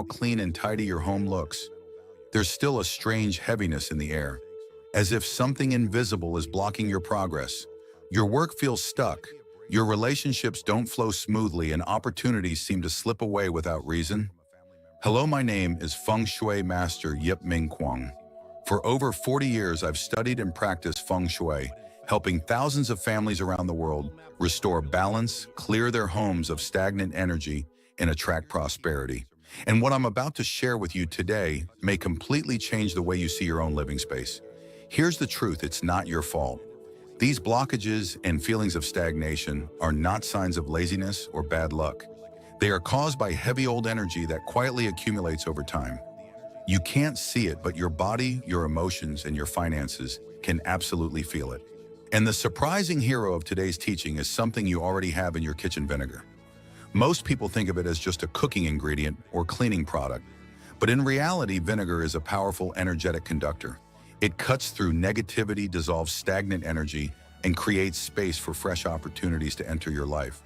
how clean and tidy your home looks, there's still a strange heaviness in the air, as if something invisible is blocking your progress. Your work feels stuck, your relationships don't flow smoothly, and opportunities seem to slip away without reason. Hello, my name is Feng Shui Master Yip Ming Kwang. For over 40 years, I've studied and practiced Feng Shui, helping thousands of families around the world restore balance, clear their homes of stagnant energy, and attract prosperity. And what I'm about to share with you today may completely change the way you see your own living space. Here's the truth, it's not your fault. These blockages and feelings of stagnation are not signs of laziness or bad luck. They are caused by heavy old energy that quietly accumulates over time. You can't see it, but your body, your emotions, and your finances can absolutely feel it. And the surprising hero of today's teaching is something you already have in your kitchen: vinegar. Most people think of it as just a cooking ingredient or cleaning product, but in reality, vinegar is a powerful energetic conductor. It cuts through negativity, dissolves stagnant energy, and creates space for fresh opportunities to enter your life.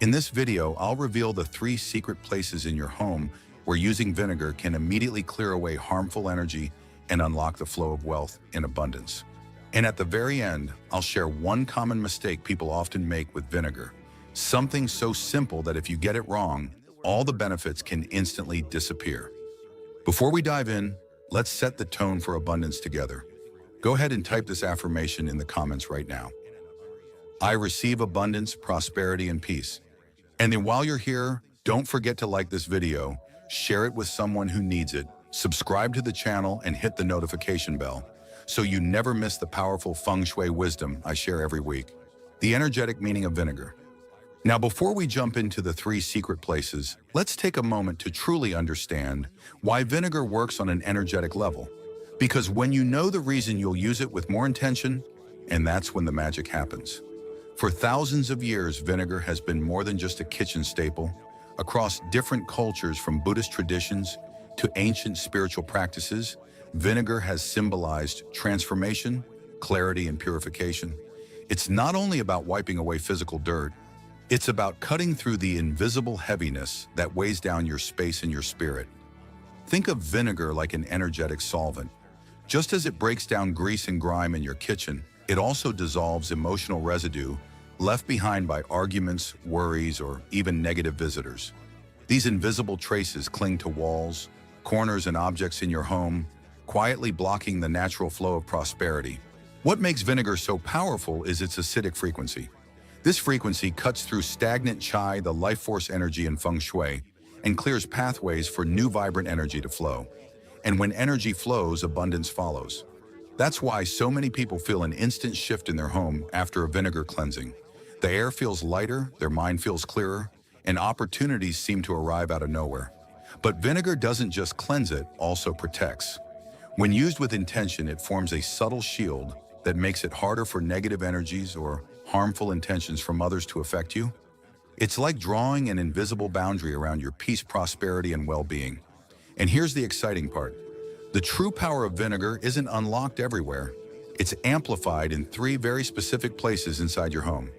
In this video, I'll reveal the 3 secret places in your home where using vinegar can immediately clear away harmful energy and unlock the flow of wealth in abundance. And at the very end, I'll share one common mistake people often make with vinegar. Something so simple that if you get it wrong, all the benefits can instantly disappear. Before we dive in, let's set the tone for abundance together. Go ahead and type this affirmation in the comments right now. I receive abundance, prosperity, and peace. And then while you're here, don't forget to like this video, share it with someone who needs it, subscribe to the channel, and hit the notification bell so you never miss the powerful Feng Shui wisdom I share every week. The energetic meaning of vinegar. Now, before we jump into the 3 secret places, let's take a moment to truly understand why vinegar works on an energetic level. Because when you know the reason, you'll use it with more intention, and that's when the magic happens. For thousands of years, vinegar has been more than just a kitchen staple. Across different cultures, from Buddhist traditions to ancient spiritual practices, vinegar has symbolized transformation, clarity, and purification. It's not only about wiping away physical dirt, it's about cutting through the invisible heaviness that weighs down your space and your spirit. Think of vinegar like an energetic solvent. Just as it breaks down grease and grime in your kitchen, it also dissolves emotional residue left behind by arguments, worries, or even negative visitors. These invisible traces cling to walls, corners, and objects in your home, quietly blocking the natural flow of prosperity. What makes vinegar so powerful is its acidic frequency. This frequency cuts through stagnant chai, the life force energy in Feng Shui, and clears pathways for new vibrant energy to flow. And when energy flows, abundance follows. That's why so many people feel an instant shift in their home after a vinegar cleansing. The air feels lighter, their mind feels clearer, and opportunities seem to arrive out of nowhere. But vinegar doesn't just cleanse, it also protects. When used with intention, it forms a subtle shield that makes it harder for negative energies or harmful intentions from others to affect you. It's like drawing an invisible boundary around your peace, prosperity, and well-being. And here's the exciting part. The true power of vinegar isn't unlocked everywhere. It's amplified in 3 very specific places inside your home.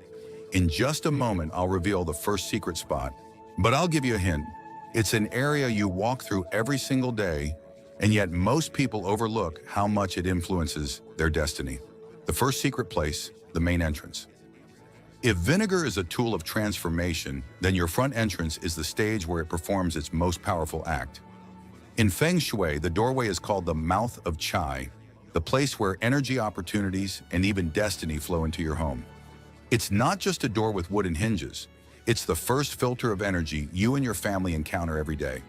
In just a moment, I'll reveal the first secret spot. But I'll give you a hint. It's an area you walk through every single day, and yet most people overlook how much it influences their destiny. The first secret place, the main entrance. If vinegar is a tool of transformation, then your front entrance is the stage where it performs its most powerful act. In Feng Shui, the doorway is called the mouth of chai, the place where energy, opportunities, and even destiny flow into your home. It's not just a door with wooden hinges. It's the first filter of energy you and your family encounter every day.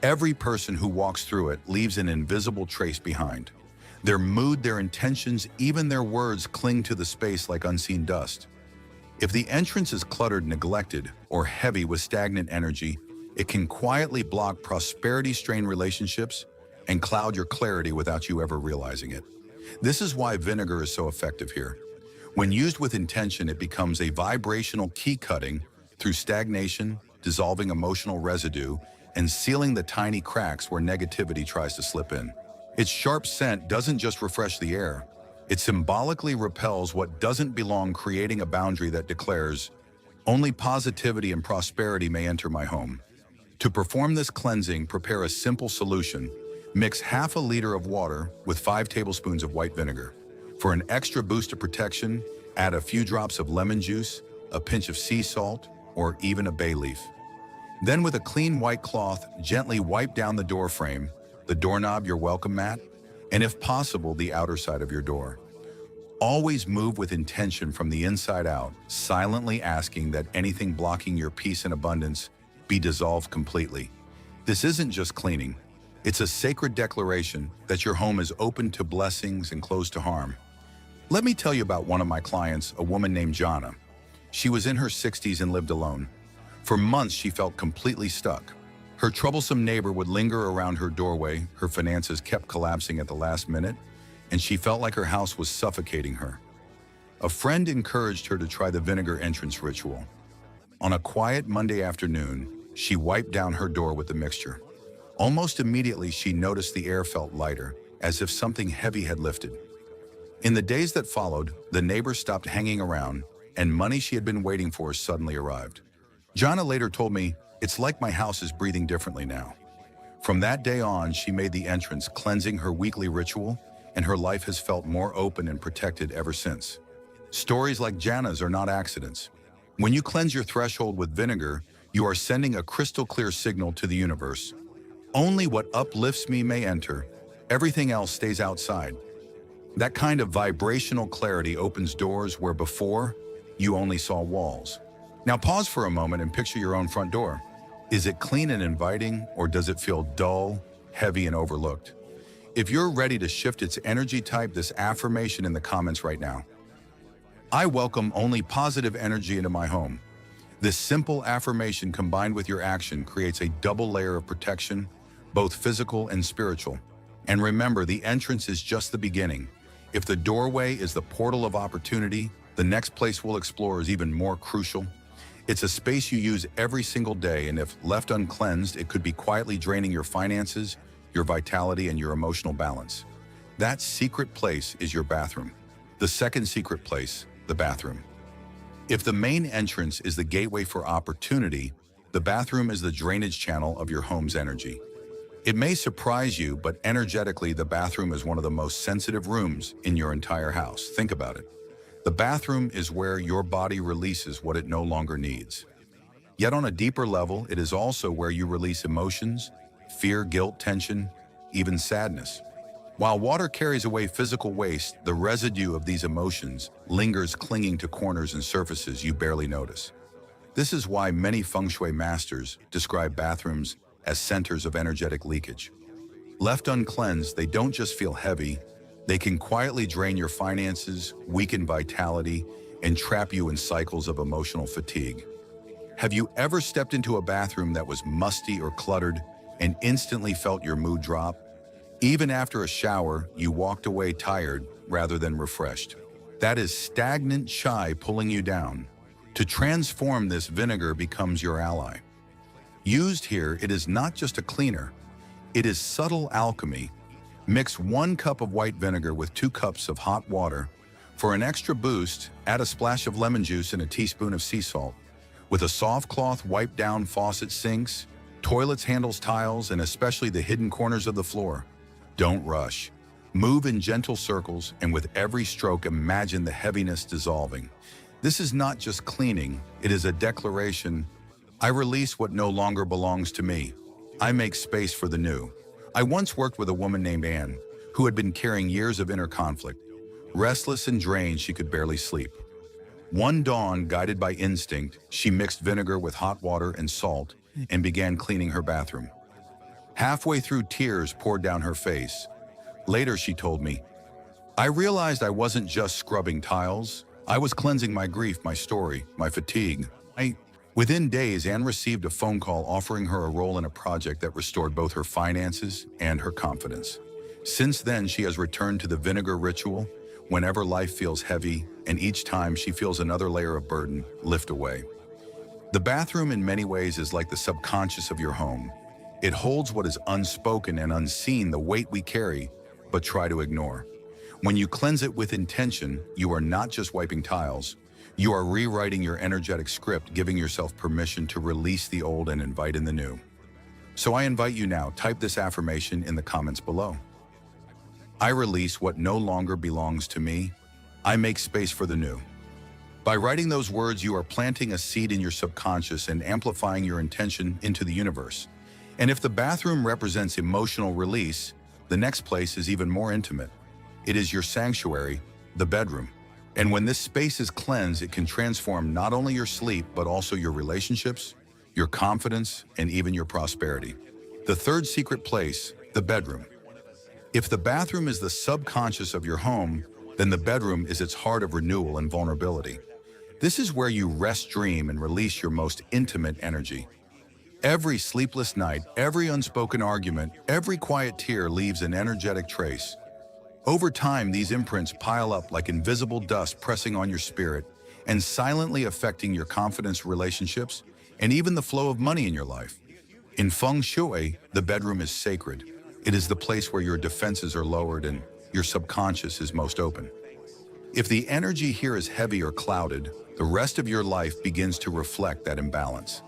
Every person who walks through it leaves an invisible trace behind. Their mood, their intentions, even their words cling to the space like unseen dust. If the entrance is cluttered, neglected, or heavy with stagnant energy, it can quietly block prosperity, strain relationships, and cloud your clarity without you ever realizing it. This is why vinegar is so effective here. When used with intention, it becomes a vibrational key, cutting through stagnation, dissolving emotional residue, and sealing the tiny cracks where negativity tries to slip in. Its sharp scent doesn't just refresh the air, it symbolically repels what doesn't belong, creating a boundary that declares, "Only positivity and prosperity may enter my home." To perform this cleansing, prepare a simple solution. Mix half a liter of water with 5 tablespoons of white vinegar. For an extra boost of protection, add a few drops of lemon juice, a pinch of sea salt, or even a bay leaf. Then with a clean white cloth, gently wipe down the door frame, the doorknob, your welcome mat, and if possible, the outer side of your door. Always move with intention from the inside out, silently asking that anything blocking your peace and abundance be dissolved completely. This isn't just cleaning. It's a sacred declaration that your home is open to blessings and closed to harm. Let me tell you about one of my clients, a woman named Jana. She was in her 60s and lived alone. For months, she felt completely stuck. Her troublesome neighbor would linger around her doorway, her finances kept collapsing at the last minute, and she felt like her house was suffocating her. A friend encouraged her to try the vinegar entrance ritual. On a quiet Monday afternoon, she wiped down her door with the mixture. Almost immediately, she noticed the air felt lighter, as if something heavy had lifted. In the days that followed, the neighbor stopped hanging around, and money she had been waiting for suddenly arrived. Jana later told me, "It's like my house is breathing differently now." From that day on, she made the entrance cleansing her weekly ritual, and her life has felt more open and protected ever since. Stories like Jana's are not accidents. When you cleanse your threshold with vinegar, you are sending a crystal clear signal to the universe. Only what uplifts me may enter. Everything else stays outside. That kind of vibrational clarity opens doors where before, you only saw walls. Now pause for a moment and picture your own front door. Is it clean and inviting, or does it feel dull, heavy, and overlooked? If you're ready to shift its energy, type this affirmation in the comments right now. I welcome only positive energy into my home. This simple affirmation combined with your action creates a double layer of protection, both physical and spiritual. And remember, the entrance is just the beginning. If the doorway is the portal of opportunity, the next place we'll explore is even more crucial. It's a space you use every single day, and if left uncleansed, it could be quietly draining your finances, your vitality, and your emotional balance. That secret place is your bathroom. The second secret place, the bathroom. If the main entrance is the gateway for opportunity, the bathroom is the drainage channel of your home's energy. It may surprise you, but energetically, the bathroom is one of the most sensitive rooms in your entire house. Think about it. The bathroom is where your body releases what it no longer needs. Yet on a deeper level, it is also where you release emotions, fear, guilt, tension, even sadness. While water carries away physical waste, the residue of these emotions lingers, clinging to corners and surfaces you barely notice. This is why many Feng Shui masters describe bathrooms as centers of energetic leakage. Left uncleansed, they don't just feel heavy, they can quietly drain your finances, weaken vitality, and trap you in cycles of emotional fatigue. Have you ever stepped into a bathroom that was musty or cluttered and instantly felt your mood drop? Even after a shower, you walked away tired rather than refreshed. That is stagnant chi pulling you down. To transform this, vinegar becomes your ally. Used here, it is not just a cleaner, it is subtle alchemy. Mix 1 cup of white vinegar with 2 cups of hot water. For an extra boost, add a splash of lemon juice and a teaspoon of sea salt. With a soft cloth, wipe down faucet sinks, toilets, handles, tiles, and especially the hidden corners of the floor. Don't rush. Move in gentle circles, and with every stroke, imagine the heaviness dissolving. This is not just cleaning, it is a declaration. I release what no longer belongs to me. I make space for the new. I once worked with a woman named Anne, who had been carrying years of inner conflict. Restless and drained, she could barely sleep. One dawn, guided by instinct, she mixed vinegar with hot water and salt and began cleaning her bathroom. Halfway through, tears poured down her face. Later, she told me, I realized I wasn't just scrubbing tiles. I was cleansing my grief, my story, my fatigue. Within days, Anne received a phone call offering her a role in a project that restored both her finances and her confidence. Since then, she has returned to the vinegar ritual whenever life feels heavy, and each time she feels another layer of burden lift away. The bathroom in many ways is like the subconscious of your home. It holds what is unspoken and unseen, the weight we carry, but try to ignore. When you cleanse it with intention, you are not just wiping tiles, you are rewriting your energetic script, giving yourself permission to release the old and invite in the new. So I invite you now, type this affirmation in the comments below. I release what no longer belongs to me. I make space for the new. By writing those words, you are planting a seed in your subconscious and amplifying your intention into the universe. And if the bathroom represents emotional release, the next place is even more intimate. It is your sanctuary, the bedroom. And when this space is cleansed, it can transform not only your sleep, but also your relationships, your confidence, and even your prosperity. The third secret place, the bedroom. If the bathroom is the subconscious of your home, then the bedroom is its heart of renewal and vulnerability. This is where you rest, dream, and release your most intimate energy. Every sleepless night, every unspoken argument, every quiet tear leaves an energetic trace. Over time, these imprints pile up like invisible dust, pressing on your spirit and silently affecting your confidence, relationships, and even the flow of money in your life. In Feng Shui, the bedroom is sacred. It is the place where your defenses are lowered and your subconscious is most open. If the energy here is heavy or clouded, the rest of your life begins to reflect that imbalance.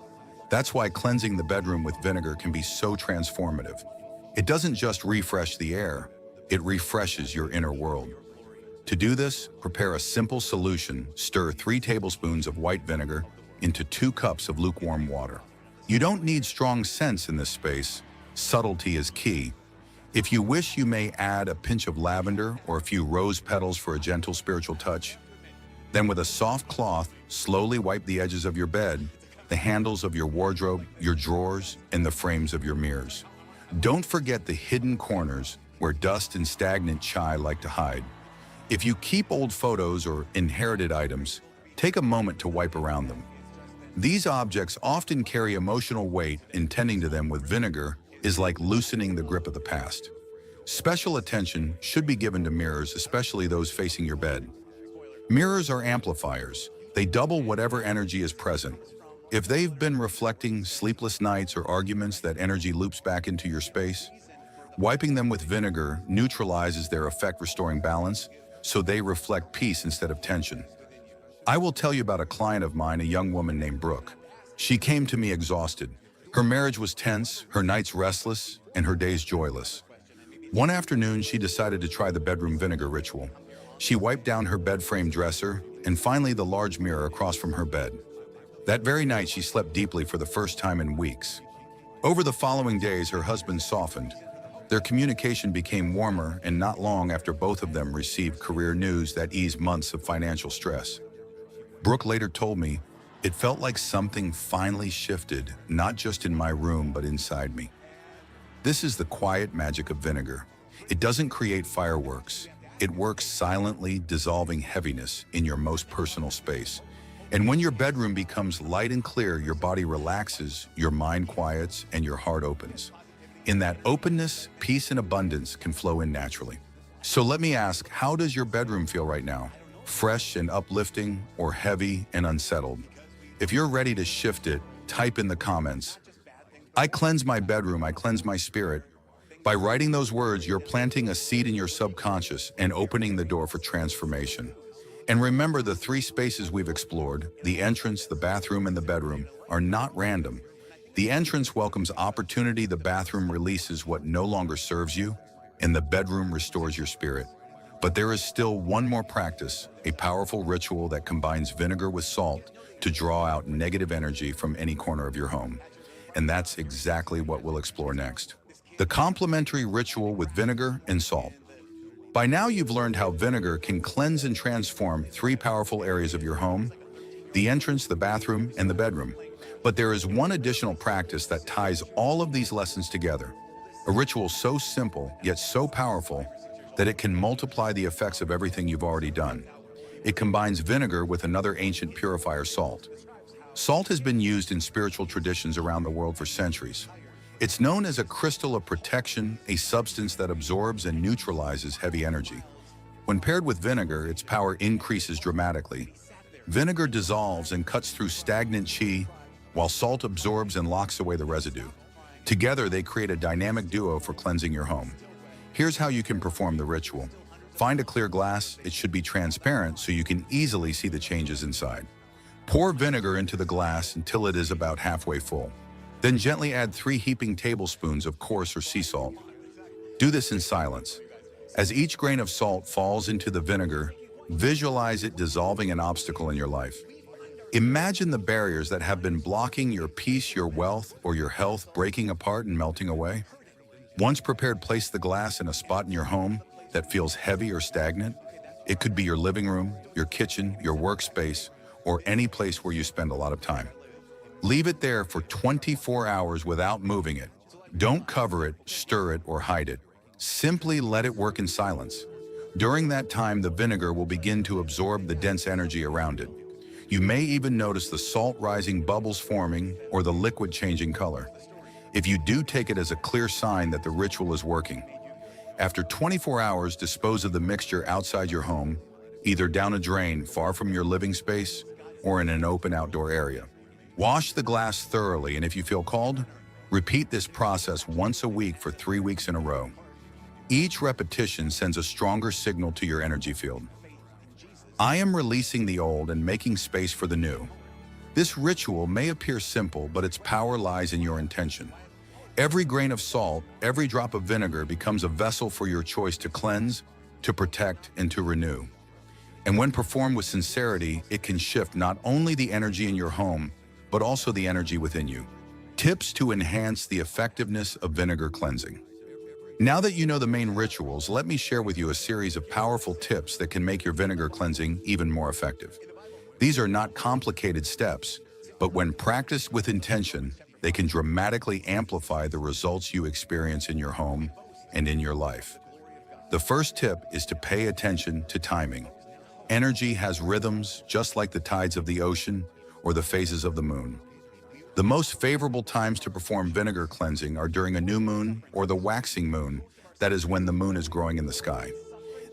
That's why cleansing the bedroom with vinegar can be so transformative. It doesn't just refresh the air, it refreshes your inner world. To do this, prepare a simple solution. Stir 3 tablespoons of white vinegar into 2 cups of lukewarm water. You don't need strong scents in this space. Subtlety is key. If you wish, you may add a pinch of lavender or a few rose petals for a gentle spiritual touch. Then with a soft cloth, slowly wipe the edges of your bed, the handles of your wardrobe, your drawers, and the frames of your mirrors. Don't forget the hidden corners where dust and stagnant chai like to hide. If you keep old photos or inherited items, take a moment to wipe around them. These objects often carry emotional weight, and tending to them with vinegar is like loosening the grip of the past. Special attention should be given to mirrors, especially those facing your bed. Mirrors are amplifiers. They double whatever energy is present. If they've been reflecting sleepless nights or arguments, that energy loops back into your space. Wiping them with vinegar neutralizes their effect, restoring balance, so they reflect peace instead of tension. I will tell you about a client of mine, a young woman named Brooke. She came to me exhausted. Her marriage was tense, her nights restless, and her days joyless. One afternoon, she decided to try the bedroom vinegar ritual. She wiped down her bed frame dresser and finally the large mirror across from her bed. That very night, she slept deeply for the first time in weeks. Over the following days, her husband softened. Their communication became warmer, and not long after, both of them received career news that eased months of financial stress. Brooke later told me, "It felt like something finally shifted, not just in my room, but inside me." This is the quiet magic of vinegar. It doesn't create fireworks. It works silently, dissolving heaviness in your most personal space. And when your bedroom becomes light and clear, your body relaxes, your mind quiets, and your heart opens. In that openness, peace and abundance can flow in naturally. So let me ask, how does your bedroom feel right now? Fresh and uplifting, or heavy and unsettled? If you're ready to shift it, type in the comments, "I cleanse my bedroom, I cleanse my spirit." By writing those words, you're planting a seed in your subconscious and opening the door for transformation. And remember, the 3 spaces we've explored, the entrance, the bathroom, and the bedroom, are not random. The entrance welcomes opportunity, the bathroom releases what no longer serves you, and the bedroom restores your spirit. But there is still one more practice, a powerful ritual that combines vinegar with salt to draw out negative energy from any corner of your home. And that's exactly what we'll explore next. The complementary ritual with vinegar and salt. By now, you've learned how vinegar can cleanse and transform 3 powerful areas of your home: the entrance, the bathroom, and the bedroom. But there is one additional practice that ties all of these lessons together. A ritual so simple, yet so powerful, that it can multiply the effects of everything you've already done. It combines vinegar with another ancient purifier, salt. Salt has been used in spiritual traditions around the world for centuries. It's known as a crystal of protection, a substance that absorbs and neutralizes heavy energy. When paired with vinegar, its power increases dramatically. Vinegar dissolves and cuts through stagnant qi, while salt absorbs and locks away the residue. Together, they create a dynamic duo for cleansing your home. Here's how you can perform the ritual. Find a clear glass. It should be transparent so you can easily see the changes inside. Pour vinegar into the glass until it is about halfway full. Then gently add 3 heaping tablespoons of coarse or sea salt. Do this in silence. As each grain of salt falls into the vinegar, visualize it dissolving an obstacle in your life. Imagine the barriers that have been blocking your peace, your wealth, or your health breaking apart and melting away. Once prepared, place the glass in a spot in your home that feels heavy or stagnant. It could be your living room, your kitchen, your workspace, or any place where you spend a lot of time. Leave it there for 24 hours without moving it. Don't cover it, stir it, or hide it. Simply let it work in silence. During that time, the vinegar will begin to absorb the dense energy around it. You may even notice the salt rising, bubbles forming, or the liquid changing color. If you do, take it as a clear sign that the ritual is working. After 24 hours, dispose of the mixture outside your home, either down a drain far from your living space or in an open outdoor area. Wash the glass thoroughly, and if you feel called, repeat this process once a week for 3 weeks in a row. Each repetition sends a stronger signal to your energy field. I am releasing the old and making space for the new. This ritual may appear simple, but its power lies in your intention. Every grain of salt, every drop of vinegar becomes a vessel for your choice to cleanse, to protect, and to renew. And when performed with sincerity, it can shift not only the energy in your home, but also the energy within you. Tips to enhance the effectiveness of vinegar cleansing. Now that you know the main rituals, let me share with you a series of powerful tips that can make your vinegar cleansing even more effective. These are not complicated steps, but when practiced with intention, they can dramatically amplify the results you experience in your home and in your life. The first tip is to pay attention to timing. Energy has rhythms, just like the tides of the ocean or the phases of the moon. The most favorable times to perform vinegar cleansing are during a new moon or the waxing moon, that is when the moon is growing in the sky.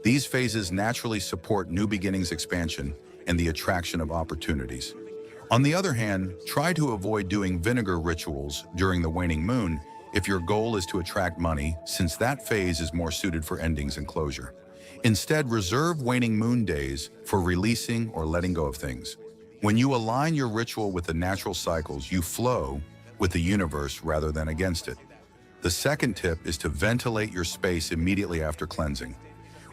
These phases naturally support new beginnings, expansion, and the attraction of opportunities. On the other hand, try to avoid doing vinegar rituals during the waning moon if your goal is to attract money, since that phase is more suited for endings and closure. Instead, reserve waning moon days for releasing or letting go of things. When you align your ritual with the natural cycles, you flow with the universe rather than against it. The second tip is to ventilate your space immediately after cleansing.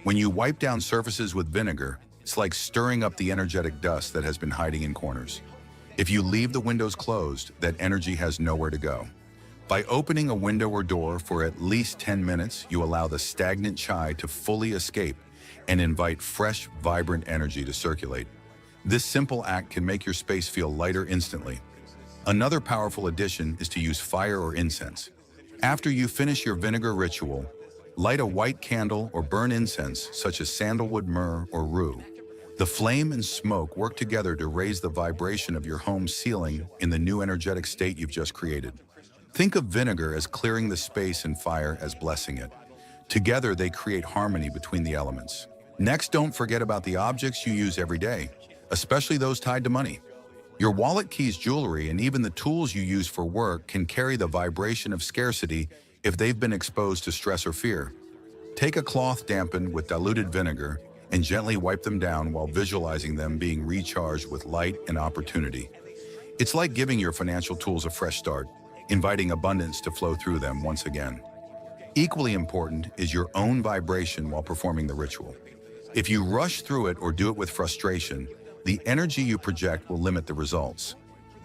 When you wipe down surfaces with vinegar, it's like stirring up the energetic dust that has been hiding in corners. If you leave the windows closed, that energy has nowhere to go. By opening a window or door for at least 10 minutes, you allow the stagnant chi to fully escape and invite fresh, vibrant energy to circulate. This simple act can make your space feel lighter instantly. Another powerful addition is to use fire or incense. After you finish your vinegar ritual, light a white candle or burn incense such as sandalwood, myrrh, or rue. The flame and smoke work together to raise the vibration of your home's ceiling in the new energetic state you've just created. Think of vinegar as clearing the space and fire as blessing it. Together, they create harmony between the elements. Next, don't forget about the objects you use every day, especially those tied to money. Your wallet, keys, jewelry, and even the tools you use for work can carry the vibration of scarcity if they've been exposed to stress or fear. Take a cloth dampened with diluted vinegar and gently wipe them down while visualizing them being recharged with light and opportunity. It's like giving your financial tools a fresh start, inviting abundance to flow through them once again. Equally important is your own vibration while performing the ritual. If you rush through it or do it with frustration, the energy you project will limit the results.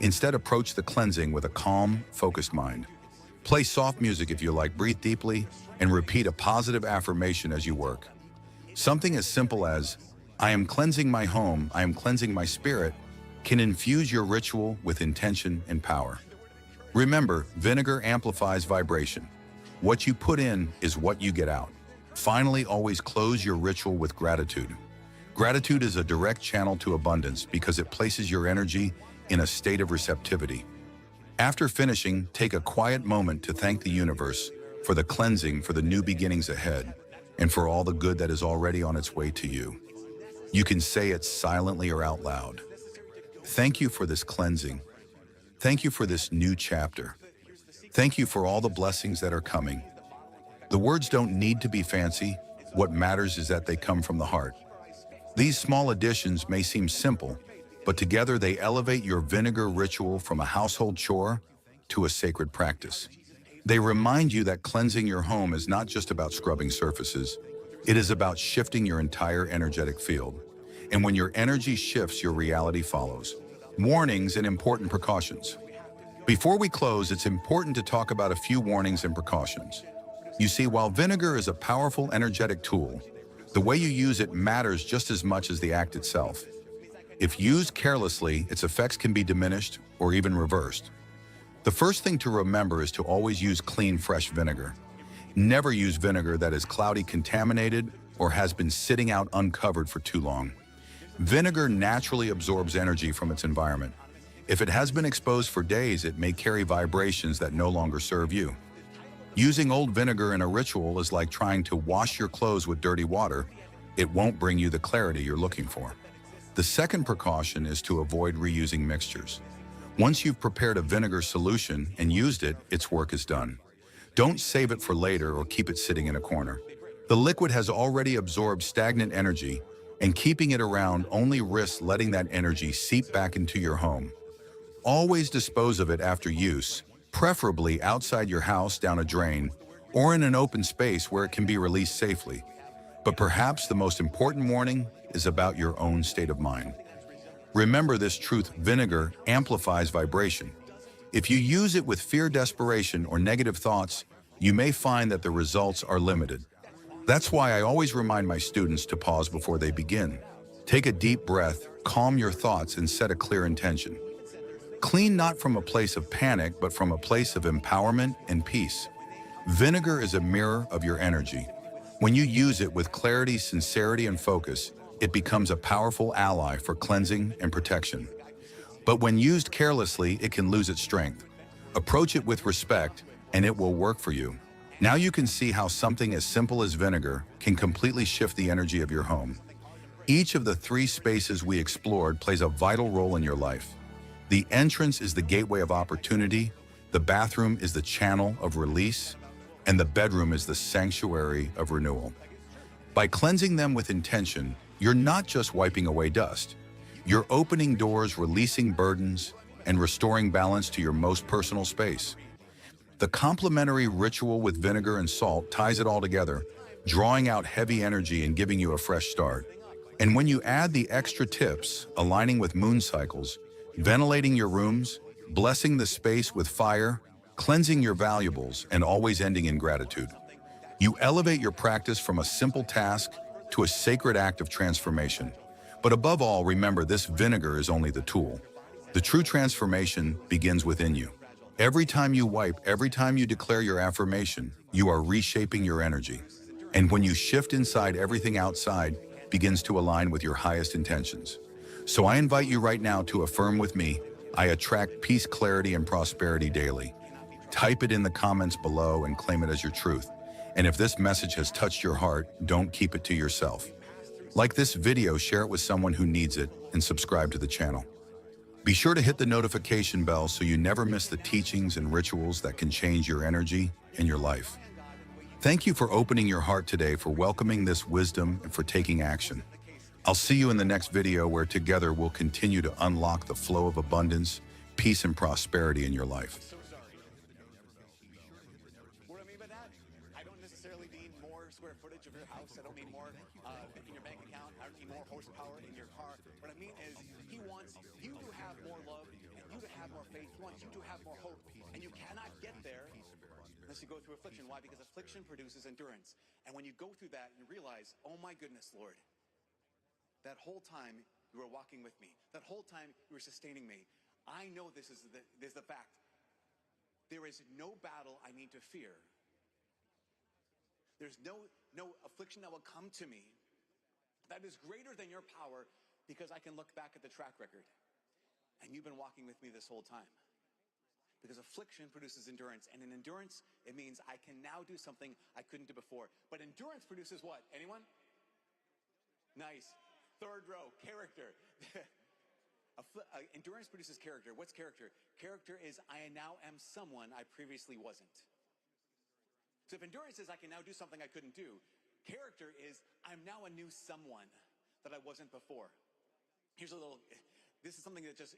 Instead, approach the cleansing with a calm, focused mind. Play soft music if you like, breathe deeply, and repeat a positive affirmation as you work. Something as simple as, "I am cleansing my home, I am cleansing my spirit," can infuse your ritual with intention and power. Remember, vinegar amplifies vibration. What you put in is what you get out. Finally, always close your ritual with gratitude. Gratitude is a direct channel to abundance because it places your energy in a state of receptivity. After finishing, take a quiet moment to thank the universe for the cleansing, for the new beginnings ahead, and for all the good that is already on its way to you. You can say it silently or out loud. Thank you for this cleansing. Thank you for this new chapter. Thank you for all the blessings that are coming. The words don't need to be fancy. What matters is that they come from the heart. These small additions may seem simple, but together they elevate your vinegar ritual from a household chore to a sacred practice. They remind you that cleansing your home is not just about scrubbing surfaces. It is about shifting your entire energetic field. And when your energy shifts, your reality follows. Warnings and important precautions. Before we close, it's important to talk about a few warnings and precautions. You see, while vinegar is a powerful energetic tool, the way you use it matters just as much as the act itself. If used carelessly, its effects can be diminished or even reversed. The first thing to remember is to always use clean, fresh vinegar. Never use vinegar that is cloudy, contaminated, or has been sitting out uncovered for too long. Vinegar naturally absorbs energy from its environment. If it has been exposed for days, it may carry vibrations that no longer serve you. Using old vinegar in a ritual is like trying to wash your clothes with dirty water. It won't bring you the clarity you're looking for. The second precaution is to avoid reusing mixtures. Once you've prepared a vinegar solution and used it, its work is done. Don't save it for later or keep it sitting in a corner. The liquid has already absorbed stagnant energy, and keeping it around only risks letting that energy seep back into your home. Always dispose of it after use, preferably outside your house down a drain or in an open space where it can be released safely. But perhaps the most important warning is about your own state of mind. Remember this truth: vinegar amplifies vibration. If you use it with fear, desperation, or negative thoughts, you may find that the results are limited. That's why I always remind my students to pause before they begin. Take a deep breath, calm your thoughts, and set a clear intention. Clean not from a place of panic, but from a place of empowerment and peace. Vinegar is a mirror of your energy. When you use it with clarity, sincerity, and focus, it becomes a powerful ally for cleansing and protection. But when used carelessly, it can lose its strength. Approach it with respect, and it will work for you. Now you can see how something as simple as vinegar can completely shift the energy of your home. Each of the three spaces we explored plays a vital role in your life. The entrance is the gateway of opportunity, the bathroom is the channel of release, and the bedroom is the sanctuary of renewal. By cleansing them with intention, you're not just wiping away dust. You're opening doors, releasing burdens, and restoring balance to your most personal space. The complementary ritual with vinegar and salt ties it all together, drawing out heavy energy and giving you a fresh start. And when you add the extra tips, aligning with moon cycles, ventilating your rooms, blessing the space with fire, cleansing your valuables, and always ending in gratitude, you elevate your practice from a simple task to a sacred act of transformation. But above all, remember, this vinegar is only the tool. The true transformation begins within you. Every time you wipe, every time you declare your affirmation, you are reshaping your energy. And when you shift inside, everything outside begins to align with your highest intentions. So I invite you right now to affirm with me: I attract peace, clarity, and prosperity daily. Type it in the comments below and claim it as your truth. And if this message has touched your heart, don't keep it to yourself. Like this video, share it with someone who needs it, and subscribe to the channel. Be sure to hit the notification bell so you never miss the teachings and rituals that can change your energy and your life. Thank you for opening your heart today, for welcoming this wisdom, and for taking action. I'll see you in the next video, where together we'll continue to unlock the flow of abundance, peace, and prosperity in your life. What I mean by that, I don't necessarily need more square footage of your house. I don't need more in your bank account. I don't need more horsepower in your car. What I mean is, he wants you to have more love, and you to have more faith. He wants you to have more hope. And you cannot get there unless you go through affliction. Why? Because affliction produces endurance. And when you go through that, you realize, oh my goodness, Lord, that whole time you were walking with me. That whole time you were sustaining me. I know this is the fact. There is no battle I need to fear. There's no affliction that will come to me that is greater than your power, because I can look back at the track record. And you've been walking with me this whole time. Because affliction produces endurance. And in endurance, it means I can now do something I couldn't do before. But endurance produces what? Anyone? Nice. Third row, character. Endurance produces character. What's character? Character is I now am someone I previously wasn't. So if endurance is I can now do something I couldn't do, character is I'm now a new someone that I wasn't before. Here's a little, this is something that it's